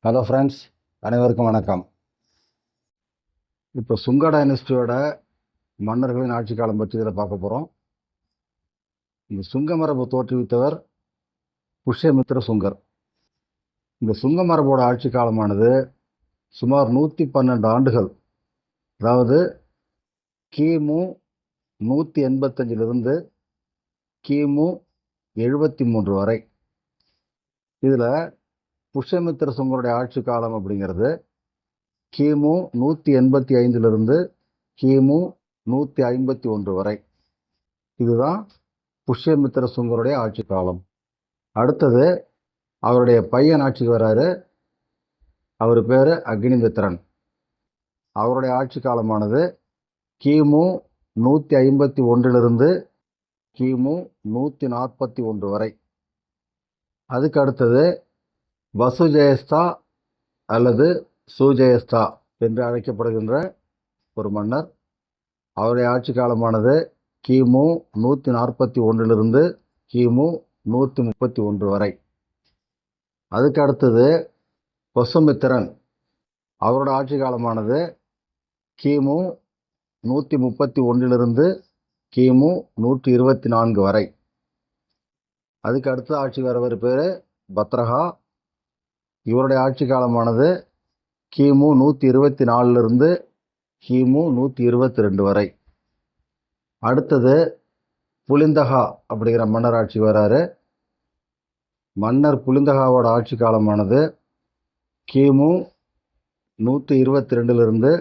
Hello friends, அனைவருக்கும் வணக்கம். இப்போ சுங்க டைனஸ்டியோட மன்னர்களின் ஆட்சி காலம் பற்றி இதில் பார்க்க போகிறோம். இந்த சுங்க மரபு தோற்றுவித்தவர் புஷ்யமித்ர சுங்கர். இந்த சுங்க மரபோட ஆட்சி காலமானது சுமார் 112 ஆண்டுகள், அதாவது கிமு 185 கிமு 73 வரை. இதில் புஷ்யமித்ர சுங்கருடைய ஆட்சி காலம் அப்படிங்கிறது கிமு 185 கிமு 151 வரை. இதுதான் புஷ்யமித்ர சுங்கருடைய ஆட்சி காலம். அடுத்தது அவருடைய பையன் ஆட்சிக்கு வராரு. அவர் பேர் அக்னிமித்ரன். அவருடைய ஆட்சி காலமானது கிமு 151 கிமு 141 வரை. அதுக்கு அடுத்தது வசுஜெயஸ்தா அல்லது சுஜெயஸ்தா என்று அழைக்கப்படுகின்ற ஒரு மன்னர். அவருடைய ஆட்சி காலமானது கிமு 141 கிமு 131 வரை. அதுக்கு அடுத்தது வசுமித்திரன். அவரோட ஆட்சி காலமானது கிமு 131 கிமு 124 வரை. அதுக்கு அடுத்த ஆட்சி வரவர் பேர் பத்ரகா. இவருடைய ஆட்சி காலமானது கிமு 124 கிமு 122 வரை. அடுத்தது புலிந்தகா அப்படிங்கிற மன்னர் ஆட்சி வராரு. மன்னர் புலிந்தகாவோட ஆட்சி காலமானது கிமு 122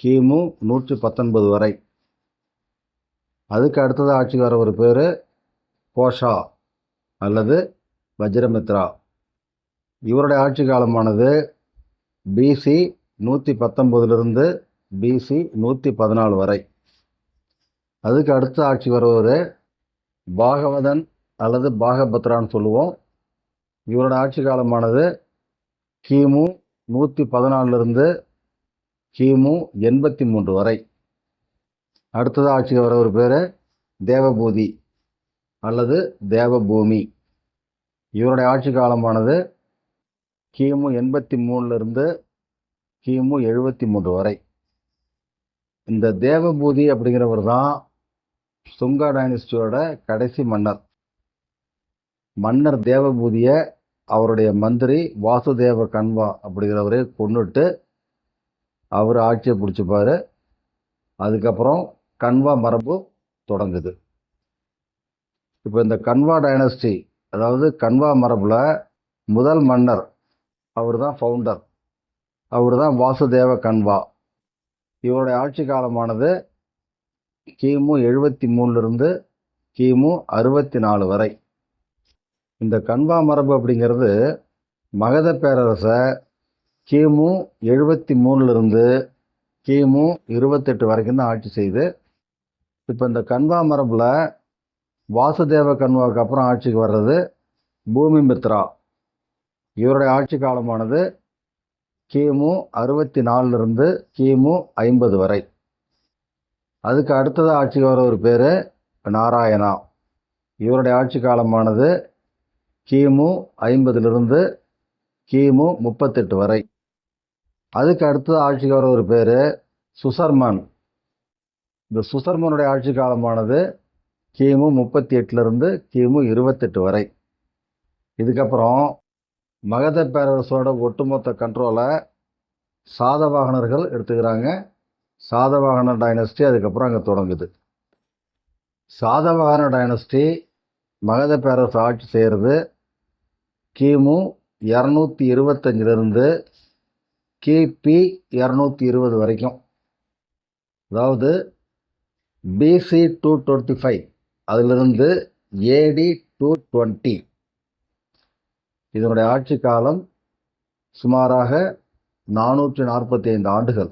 கிமு 119 வரை. அதுக்கு அடுத்தது ஆட்சி வரவர் பேர் கோஷா அல்லது வஜ்ரமித்ரா. இவருடைய ஆட்சி காலமானது பிசி 119 பிசி 114 வரை. அதுக்கு அடுத்த ஆட்சி வருவது பாகவதன் அல்லது பாகபத்ரான்னு சொல்லுவோம். இவரோட ஆட்சி காலமானது கிமு 114 கிமு 83 வரை. அடுத்தது ஆட்சிக்கு வரவர் பேர் தேவபூதி அல்லது தேவபூமி. இவருடைய ஆட்சி காலமானது கிமு 83 கிமு 73 வரை. இந்த தேவபூதி அப்படிங்கிறவர் தான் சுங்கா டைனஸ்டியோட கடைசி மன்னர். மன்னர் தேவபூதியை அவருடைய மந்திரி வாசுதேவ கன்வா அப்படிங்கிறவரே கொன்னுட்டு அவர் ஆட்சியை பிடிச்சிப்பார். அதுக்கப்புறம் கன்வா மரபு தொடங்குது. இப்போ இந்த கன்வா டைனஸ்டி, அதாவது கன்வா மரபில் முதல் மன்னர் அவர் தான் ஃபவுண்டர். அவர் தான் வாசுதேவ கன்வா. இவருடைய ஆட்சி காலமானது கிமு 73 கிமு 64 வரை. இந்த கன்வா மரபு அப்படிங்கிறது மகத பேரரசை கிமு 73 கிமு 28 வரைக்கும் தான் ஆட்சி செய்து. இப்போ இந்த கன்வா மரபில் வாசுதேவ கன்வாவுக்கு அப்புறம் ஆட்சிக்கு வர்றது பூமிமித்ரா. இவருடைய ஆட்சி காலமானது கிமு 64 கிமு 50 வரை. அதுக்கு அடுத்தது ஆட்சிக்கு வர ஒரு பேர் நாராயணா. இவருடைய ஆட்சி காலமானது கிமு 50 கிமு 38 வரை. அதுக்கு அடுத்தது ஆட்சிக்கு வர ஒரு பேர் சுசர்மன். இந்த சுசர்மனுடைய ஆட்சி காலமானது கிமு 38 கிமு 28 வரை. இதுக்கப்புறம் மகத பேரரசோட ஒட்டுமொத்த கண்ட்ரோலை சாதவாகனர்கள் எடுத்துக்கிறாங்க. சாதவாகன டைனஸ்டி அதுக்கப்புறம் அங்கே தொடங்குது. சாதவாகன டைனஸ்டி மகத பேரரசு ஆட்சி செய்கிறது கிமு 225 கிபி 220 வரைக்கும். அதாவது பிசி 225 அதிலிருந்து ஏடி 220. இதனுடைய ஆட்சி காலம் சுமாராக 445 ஆண்டுகள்.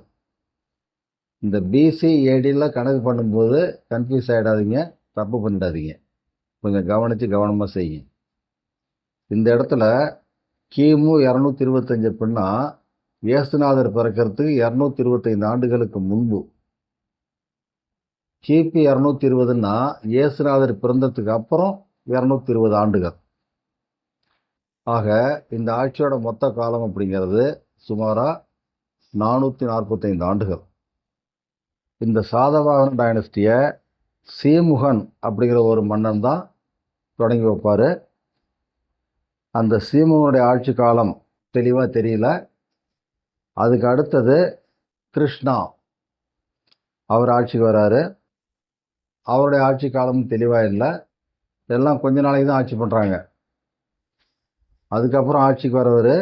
இந்த பிசி ஏடியில் கணக்கு பண்ணும்போது கன்ஃபியூஸ் ஆகிடாதீங்க, தப்பு பண்ணிடாதீங்க. கொஞ்சம் கவனமாக செய்யுங்க. இந்த இடத்துல கிமு 225 அப்படின்னா இயேசுநாதர் பிறக்கிறதுக்கு 225 ஆண்டுகளுக்கு முன்பு. கிபி 220ன்னா இயேசுநாதர் பிறந்ததுக்கு அப்புறம் 220 ஆண்டுகள். ஆக இந்த ஆட்சியோட மொத்த காலம் அப்படிங்கிறது சுமாராக 445 ஆண்டுகள். இந்த சாதவாகன டைனஸ்டியை சீமுகன் அப்படிங்கிற ஒரு மன்னன் தான் தொடங்கி வைப்பார். அந்த சீமுகனுடைய ஆட்சி காலம் தெளிவாக தெரியல. அதுக்கு அடுத்தது கிருஷ்ணா அவர் ஆட்சிக்கு வராரு. அவருடைய ஆட்சி காலம் தெளிவாக இல்லை. எல்லாம் கொஞ்ச நாளைக்கு தான் ஆட்சி பண்ணுறாங்க. அதுக்கப்புறம் ஆட்சிக்கு வரவர்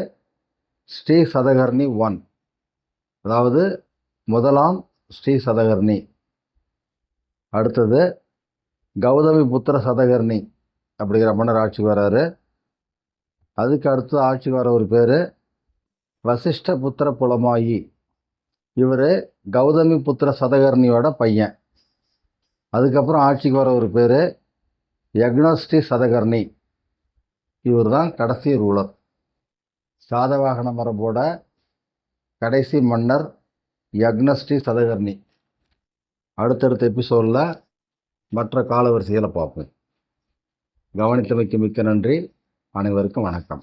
ஸ்ரீ சதகர்ணி 1, அதாவது முதலாம் ஸ்ரீ சதகர்ணி. அடுத்தது கௌதமி புத்திர சதகர்ணி அப்படிங்கிற மன்னர் ஆட்சிக்கு வராரு. அதுக்கு அடுத்து ஆட்சிக்கு வர ஒரு பேர் வசிஷ்ட புத்திர புலமாயி. இவர் கௌதமி புத்திர சதகர்ணியோட பையன். அதுக்கப்புறம் ஆட்சிக்கு வர ஒரு பேர் யக்னஸ்ரீ சதகர்ணி. இவர் தான் கடைசி ரூலர். சாதவாகன மரபோட கடைசி மன்னர் யக்னஸ்ரீ சதகர்ணி. அடுத்தடுத்த எபிசோடில் மற்ற காலவரிசைகளை பார்ப்போம். கவனித்தமைக்கு மிக்க நன்றி. அனைவருக்கும் வணக்கம்.